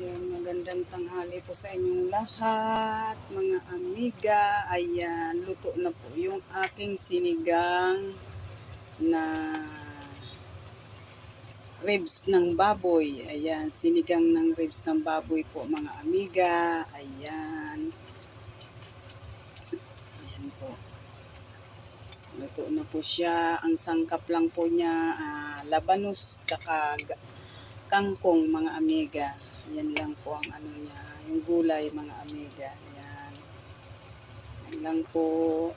Ayan, magandang tanghali po sa inyong lahat, mga amiga. Ayan, luto na po yung aking sinigang na ribs ng baboy. Ayan, sinigang ng ribs ng baboy po, mga amiga. Ayan. Ayan po. Luto na po siya. Ang sangkap lang po niya, labanos tsaka kangkong, mga amiga. Yan lang po ang ano niya, yung gulay, mga amiga. Yan. Yan lang po.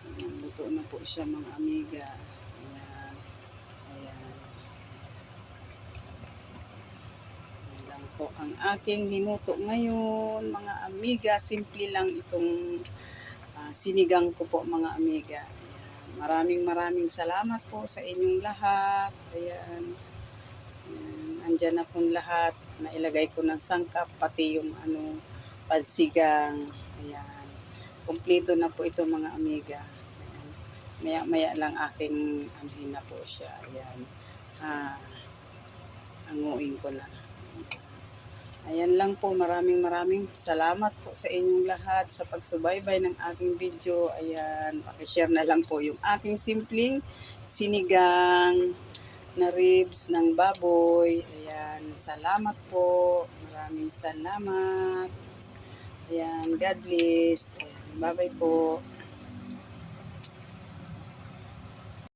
Ayan, luto na po siya, mga amiga. Ayan. Ayan. Yan lang po ang aking niluto ngayon, mga amiga. Simple lang itong sinigang ko po, mga amiga. Ayan. Maraming salamat po sa inyong lahat. Ayan. Andyan na po lahat. Nailagay ko ng sangkap, pati yung pansigang. Ayan. Kumpleto na po ito, mga amiga. Ayan. Maya-maya lang aking anuhin na po siya. Ayan. Anguin ko na. Ayan lang po. Maraming salamat po sa inyong lahat sa pagsubaybay ng aking video. Ayan. Pakishare na lang po yung aking simpleng sinigang na ribs ng baboy. Ayan, salamat po. Maraming salamat. Ayan, God bless. Ayan, bye-bye po.